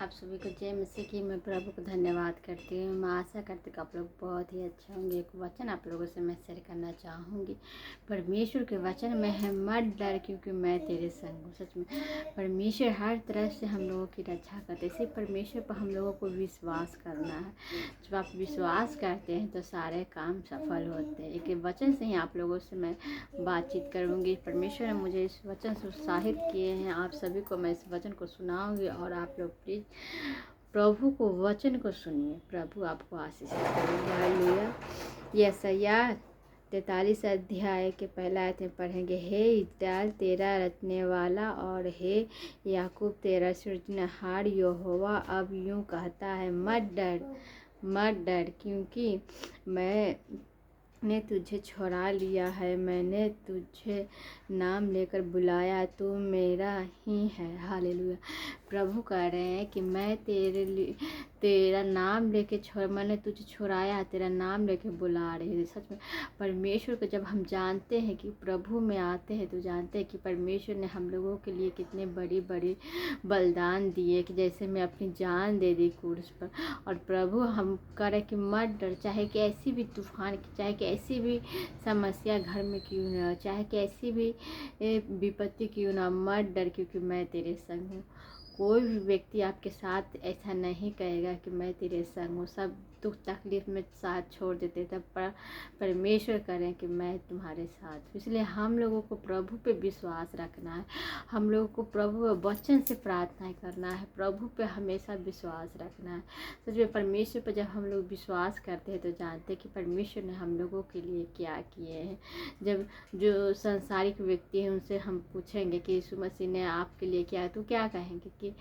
आप सभी को जय मसीह की। मैं प्रभु को धन्यवाद करती हूँ। मैं आशा करती हूँ कि आप लोग बहुत ही अच्छे होंगे। एक वचन आप लोगों से मैं शेयर करना चाहूँगी। परमेश्वर के वचन में है, मत डर क्योंकि मैं तेरे संग हूँ। सच में परमेश्वर हर तरह से हम लोगों की रक्षा करते हैं। सिर्फ परमेश्वर पर हम लोगों को विश्वास करना है। जब आप विश्वास करते हैं तो सारे काम सफल होते हैं। एक वचन से ही आप लोगों से मैं बातचीत करूँगी। परमेश्वर ने मुझे इस वचन से उत्साहित किए हैं। आप सभी को मैं इस वचन को सुनाऊंगी और आप लोग प्लीज प्रभु को वचन को सुनिए। प्रभु आपको आशीष करेंगे। हालेलुया। यशायाह 43 अध्याय के पहला आयत में पढ़ेंगे। हे इस्राएल तेरा रचने वाला और हे याकूब तेरा सृजनहार यहोवा अब यूं कहता है, मत डर क्योंकि मैंने तुझे छुड़ा लिया है। मैंने तुझे नाम लेकर बुलाया, तू मेरा ही है। हालेलुया। प्रभु कह रहे हैं कि मैं तेरा नाम लेके मैंने तुझे छुड़ाया, तेरा नाम लेके बुला रही हूँ। सच में परमेश्वर को जब हम जानते हैं कि प्रभु में आते हैं तो जानते हैं कि परमेश्वर ने हम लोगों के लिए कितने बड़ी बड़ी बलिदान दिए, कि जैसे मैं अपनी जान दे दी क्रूस पर। और प्रभु हम करें कि मत डर, चाहे कैसी भी तूफान, चाहे कैसी भी समस्या घर में क्यों ना, चाहे कैसी भी विपत्ति क्यों ना, मत डर क्योंकि मैं तेरे संग हूँ। कोई भी व्यक्ति आपके साथ ऐसा नहीं कहेगा कि मैं तेरे संग हूँ। सब दुख तकलीफ में साथ छोड़ देते, तब परमेश्वर करें कि मैं तुम्हारे साथ हूँ। इसलिए हम लोगों को प्रभु पे विश्वास रखना है। हम लोगों को प्रभु वचन से प्रार्थना करना है। प्रभु पे हमेशा विश्वास रखना है। सच में परमेश्वर पर जब हम लोग विश्वास करते हैं तो जानते हैं कि परमेश्वर ने हम लोगों के लिए क्या किए हैं। जब जो संसारिक व्यक्ति हैं उनसे हम पूछेंगे कि यीशु मसीह ने आपके लिए क्या है, तो क्या कहेंगे कि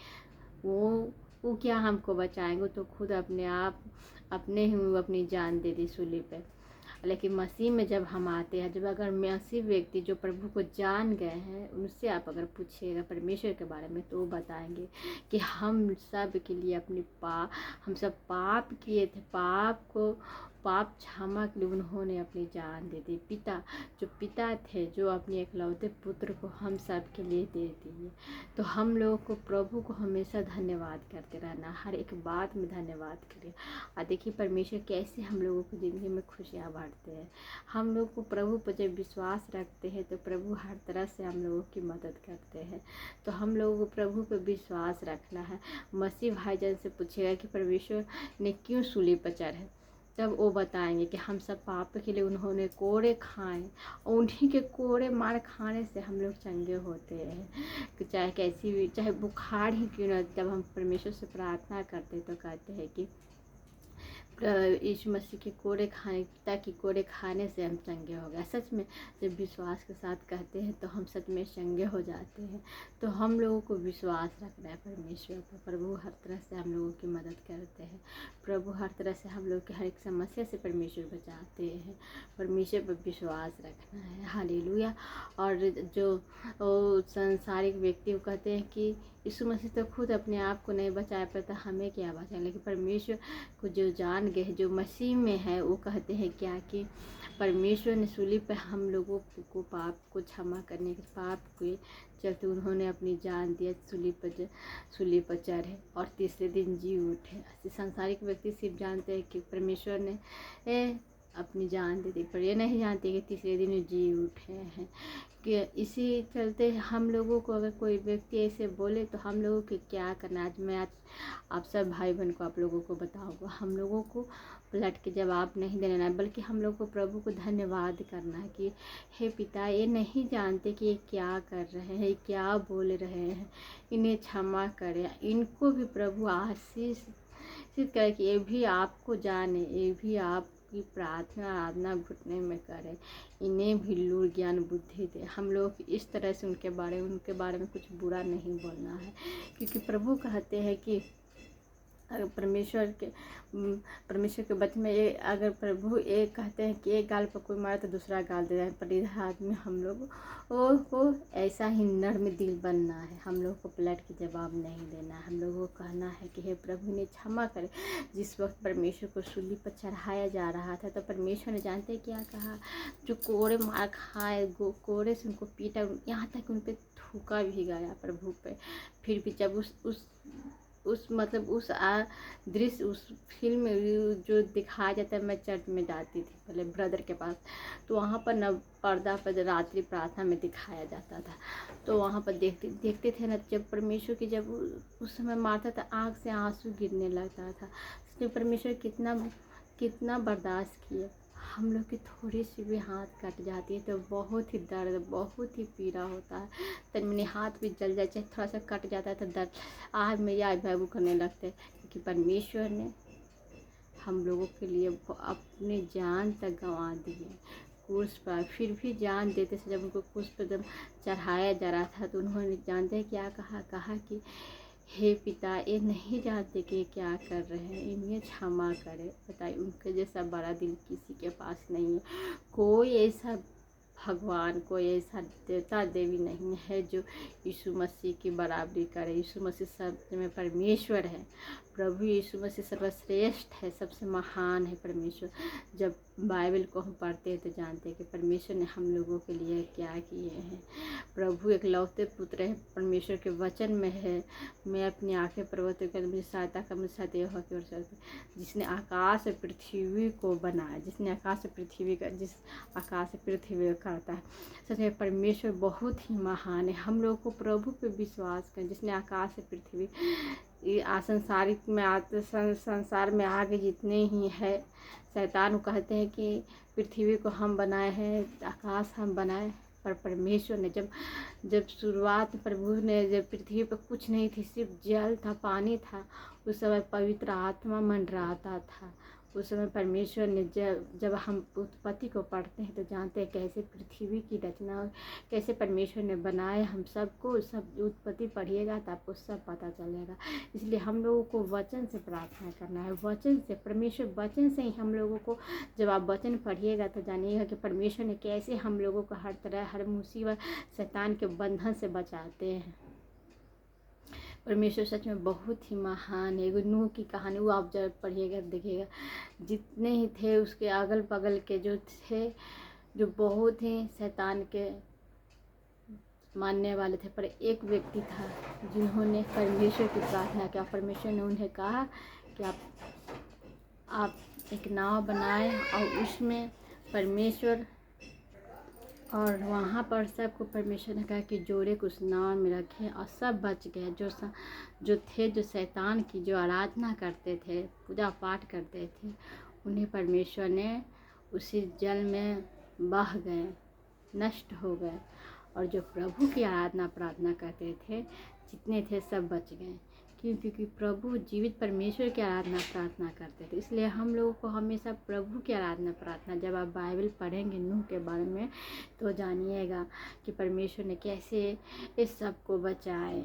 वो क्या हमको बचाएंगे, तो खुद अपने ही अपनी जान दे दी सूली पे। लेकिन मसीह में जब हम आते हैं, जब अगर मसीह व्यक्ति जो प्रभु को जान गए हैं उनसे आप अगर पूछिएगा परमेश्वर के बारे में, तो वो बताएंगे कि हम सब के लिए हम सब पाप किए थे, पाप क्षमा के लिए उन्होंने अपनी जान दे दी। पिता थे जो अपने एकलौते पुत्र को हम सब के लिए दे दिए। तो हम लोगों को प्रभु को हमेशा धन्यवाद करते रहना, हर एक बात में धन्यवाद करिए। और देखिए परमेश्वर कैसे हम लोगों की ज़िंदगी में खुशियाँ बांटते हैं। हम लोग को प्रभु पर जब विश्वास रखते हैं तो प्रभु हर तरह से हम लोगों की मदद करते हैं। तो हम लोगों को प्रभु पर विश्वास रखना है। मसीह भाईजान से पूछेगा कि परमेश्वर ने क्यों सूली पर चढ़े, तब वो बताएंगे कि हम सब पाप के लिए उन्होंने कोड़े खाए, और उन्हीं के कोड़े मार खाने से हम लोग चंगे होते हैं। कि चाहे कैसी भी, चाहे बुखार ही क्यों ना, जब हम परमेश्वर से प्रार्थना करते तो कहते हैं कि यीशु मसीह के कोड़े खाने, ताकि कोड़े खाने से हम चंगे हो गए। सच में जब विश्वास के साथ कहते हैं तो हम सच में चंगे हो जाते हैं। तो हम लोगों को विश्वास रखना है परमेश्वर पर। प्रभु हर तरह से हम लोगों की मदद करते हैं। प्रभु हर तरह से हम लोग के हर एक समस्या से परमेश्वर बचाते हैं। परमेश्वर पर विश्वास रखना है। हालेलुया। और जो सांसारिक व्यक्ति वो कहते हैं कि यीशु मसीह तो खुद अपने आप को नहीं बचा पाता, हमें क्या बचाएं। लेकिन परमेश्वर को जो जान गए, जो मसीह में है, वो कहते हैं क्या कि परमेश्वर ने सूली पर हम लोगों को पाप को क्षमा करने के, पाप के चलते उन्होंने अपनी जान दिया, सूली पर चढ़े और तीसरे दिन जी उठे। सांसारिक व्यक्ति सिर्फ जानते हैं कि परमेश्वर ने अपनी जान दे दी, पर ये नहीं जानते कि तीसरे दिन जी उठे हैं। कि इसी चलते हम लोगों को अगर कोई व्यक्ति ऐसे बोले तो हम लोगों को क्या करना है। आज आप सब भाई बहन को आप लोगों को बताऊंगा। हम लोगों को पलट के जवाब नहीं देना है, बल्कि हम लोग को प्रभु को धन्यवाद करना है कि हे पिता, ये नहीं जानते कि ये क्या कर रहे हैं, क्या बोल रहे हैं, इन्हें क्षमा करें। इनको भी प्रभु आशीष करे कि ये भी आपको जाने, ये भी आपकी प्रार्थना आराधना घुटने में करे, इन्हें भी लूर ज्ञान बुद्धि दे। हम लोग इस तरह से उनके बारे में कुछ बुरा नहीं बोलना है, क्योंकि प्रभु कहते हैं कि अगर परमेश्वर के वचन में ये, अगर प्रभु एक कहते हैं कि एक गाल पर कोई मारे तो दूसरा गाल दे रहे हैं, पर इधर आदमी हम लोग को ऐसा ही नर्म दिल बनना है। हम लोग को पलट के जवाब नहीं देना है। हम लोगों को कहना है कि हे प्रभु ने क्षमा करे। जिस वक्त परमेश्वर को सूली पर चढ़ाया जा रहा था तो परमेश्वर ने जानते क्या कहा, जो कोड़े मार खाए, कोड़े से उनको पीटा, यहाँ तक उन पर थूका भी गया प्रभु पे। फिर भी जब उस मतलब उस दृश्य उस फिल्म में जो दिखाया जाता है। मैं चर्च में जाती थी पहले ब्रदर के पास, तो वहाँ पर न पर्दा पर रात्रि प्रार्थना में दिखाया जाता था, तो वहाँ पर देखते देखते थे ना, जब परमेश्वर की जब उस समय मारता था आँख से आंसू गिरने लगता था। इसलिए परमेश्वर कितना कितना बर्दाश्त किया। हम लोग की थोड़ी सी भी हाथ कट जाती है तो बहुत ही दर्द, बहुत ही पीड़ा होता है। तन मैंने हाथ भी जल जाए, चाहे थोड़ा सा कट जाता है तो दर्द आज में याद भावुक करने लगते हैं, क्योंकि परमेश्वर ने हम लोगों के लिए अपनी जान तक गंवा दी है क्रूस पर। फिर भी जान देते थे, जब उनको क्रूस पर जब चढ़ाया जा रहा था तो उन्होंने जानते क्या कहा कि हे पिता, ये नहीं जानते कि क्या कर रहे हैं, इन्हें क्षमा करें। बताइए, उनके जैसा बड़ा दिल किसी के पास नहीं है। कोई ऐसा भगवान, कोई ऐसा देवता देवी नहीं है जो यीशु मसीह की बराबरी करे। यीशु मसीह सब में परमेश्वर है। प्रभु यीशु मसीह सर्वश्रेष्ठ है, सबसे महान है परमेश्वर। जब बाइबल को हम पढ़ते हैं तो जानते हैं कि परमेश्वर ने हम लोगों के लिए क्या किए हैं। प्रभु एक लौते पुत्र है, परमेश्वर के वचन में है, मैं अपनी आंखें पर्वत कर मुझे सहायता का, मुझे सहायता यहोवा की ओर से, जिसने आकाश और पृथ्वी को बनाया, जिसने आकाश और पृथ्वी का, जिस आकाश और पृथ्वी करता है। सच में परमेश्वर बहुत ही महान है। हम लोगों को प्रभु पे विश्वास करें, जिसने आकाश और पृथ्वी संसारिक में संसार में आगे जितने ही है, शैतान कहते हैं कि पृथ्वी को हम बनाए हैं, आकाश हम बनाए, पर परमेश्वर ने जब शुरुआत प्रभु ने, जब पृथ्वी पर कुछ नहीं थी, सिर्फ जल था, पानी था, उस समय पवित्र आत्मा मंडराता था। उस समय परमेश्वर ने जब हम उत्पत्ति को पढ़ते हैं तो जानते हैं कैसे पृथ्वी की रचना, कैसे परमेश्वर ने बनाए हम सबको। सब उत्पत्ति पढ़िएगा तो आपको सब पता चलेगा। इसलिए हम लोगों को वचन से प्रार्थना करना है, वचन से, परमेश्वर वचन से ही हम लोगों को, जब आप वचन पढ़िएगा तो जानिएगा कि परमेश्वर ने कैसे हम लोगों को हर तरह, हर मुसीबत, शैतान के बंधन से बचाते हैं। परमेश्वर सच में बहुत ही महान है। नूह की कहानी वो आप जब पढ़िएगा देखिएगा, जितने ही थे उसके अगल बगल के जो थे, जो बहुत ही शैतान के मानने वाले थे, पर एक व्यक्ति था जिन्होंने परमेश्वर की प्रार्थना किया। परमेश्वर ने उन्हें कहा कि आप एक नाव बनाएं और उसमें परमेश्वर, और वहाँ पर सबको परमेश्वर ने कहा कि जोड़े को उस नाव में रखें, और सब बच गए। जो शैतान की जो आराधना करते थे, पूजा पाठ करते थे, उन्हें परमेश्वर ने उसी जल में बह गए, नष्ट हो गए। और जो प्रभु की आराधना प्रार्थना करते थे, जितने थे सब बच गए। क्योंकि प्रभु जीवित परमेश्वर की आराधना प्रार्थना करते थे। इसलिए हम लोगों को हमेशा प्रभु की आराधना प्रार्थना, जब आप बाइबल पढ़ेंगे नूह के बारे में तो जानिएगा कि परमेश्वर ने कैसे इस सब को बचाए,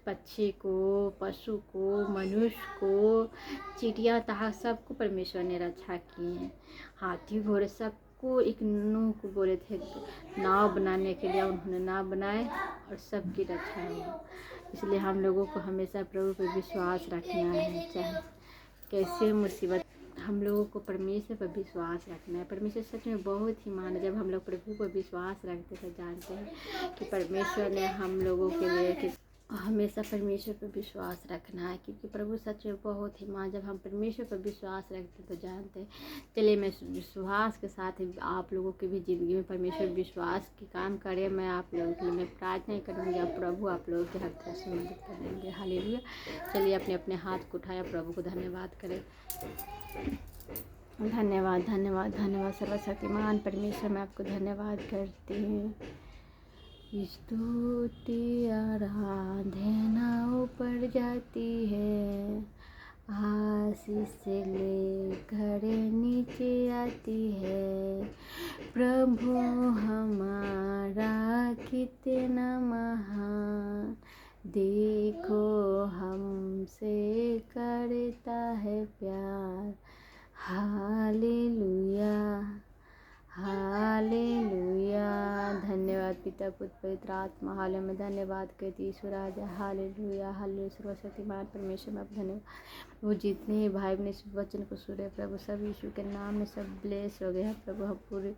पक्षी को, पशु को, मनुष्य को, चिड़िया तहा सबको परमेश्वर ने रक्षा किए हैं। हाथी घोड़े सबको, एक नूह को बोले थे नाव बनाने के लिए, उन्होंने नाव बनाए और सबकी रक्षा हुई। इसलिए हम लोगों को हमेशा प्रभु पर विश्वास रखना है, चाहे कैसे मुसीबत, हम लोगों को परमेश्वर पर विश्वास रखना है। परमेश्वर सच में बहुत ही महान है। जब हम लोग प्रभु पर विश्वास रखते तो जानते हैं कि परमेश्वर ने हम लोगों के लिए हमेशा परमेश्वर पर विश्वास रखना है, क्योंकि प्रभु सच में बहुत ही महान। जब हम परमेश्वर पर विश्वास रखते तो जानते हैं। चलिए, मैं विश्वास के साथ ही आप लोगों की भी ज़िंदगी में परमेश्वर विश्वास के काम करे। मैं आप लोगों के लिए मैं प्रार्थना करूँगी, आप प्रभु आप लोगों के हर तरह से मदद करेंगे। हालेलुया। चलिए, अपने अपने हाथ को उठाया, प्रभु को धन्यवाद करें। धन्यवाद धन्यवाद धन्यवाद सर्वशक्तिमान परमेश्वर, मैं आपको धन्यवाद करती हूँ। स्तुति आराधना ऊपर जाती है, आशीष से लेकर नीचे आती है। प्रभु हमारा कितना महान, देखो हमसे करता है प्यार। Hallelujah hallelujah. धन्यवाद पिता पुत्र पवित्र आत्मा, हालेलुया। में धन्यवाद कहती ईश्वर राजा। Hallelujah hallelujah. सर्वशक्तिमान परमेश्वर में धन्यवाद। वो जितने भाई बहन इस वचन को सुने प्रभु, सब यीशु के नाम में सब ब्लेस हो गए हैं प्रभु। हम पूरे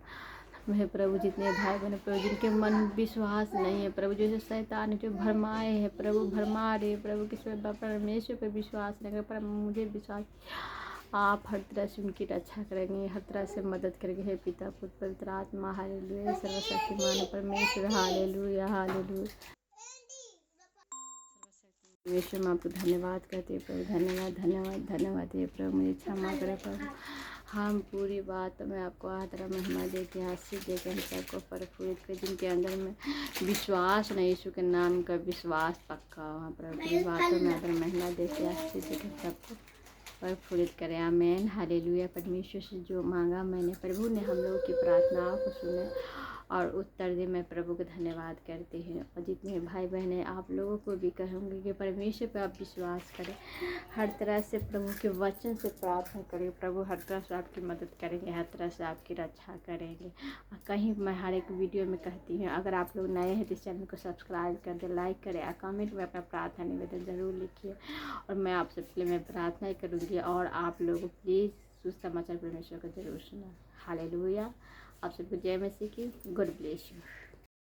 वह प्रभु जितने भाई बहन प्रभु जिनके मन विश्वास नहीं है प्रभु, जैसे शैतान जो भरमाए हैं प्रभु, भरमा रहे प्रभु, किस परमेश्वर पर विश्वास नहीं कर, पर मुझे विश्वास आप हर तरह से उनकी रक्षा करेंगे, हर तरह से मदद करेंगे। हे पिता पुत्र पवित्र आत्मा हालेलुया, सर्वशक्तिमान परमेश्वर हालेलुया हालेलुया। परमेश्वर मैं आपको धन्यवाद करते हैं प्रभु, धन्यवाद धन्यवाद धन्यवाद हे प्रभु, मुझे क्षमा करें प्रभु। हम पूरी बात में आपको आदर महिमा देते हैं, आशीष देते हैं सबको प्रफुल्लित कर, जिनके अंदर में विश्वास नहीं, यीशु के नाम का विश्वास पक्का वहाँ पर पूरी बातों में आदर महिमा देते हैं, आशीष देते हैं सबको प्रफुल्लित करें। आमीन हालेलुया। परमेश्वर से जो मांगा मैंने, प्रभु ने हम लोगों की प्रार्थनाओं को सुने और उत्तर दे। मैं प्रभु को धन्यवाद करती हूँ, और जितने भाई बहन हैं आप लोगों को भी कहूँगी कि परमेश्वर पे आप विश्वास करें, हर तरह से प्रभु के वचन से प्रार्थना करें, प्रभु हर तरह से आपकी मदद करेंगे, हर तरह से आपकी रक्षा करेंगे। और कहीं मैं हर एक वीडियो में कहती हूँ, अगर आप लोग नए हैं तो इस चैनल को सब्सक्राइब कर दें, लाइक करें और कमेंट में अपना प्रार्थना निवेदन ज़रूर लिखिए, और मैं आप सबके लिए मैं प्रार्थना करूँगी, और आप लोग प्लीज़ सुसमाचार परमेश्वर को जरूर सुना। हालेलुया। आप सबको जय मसीह की। God bless you.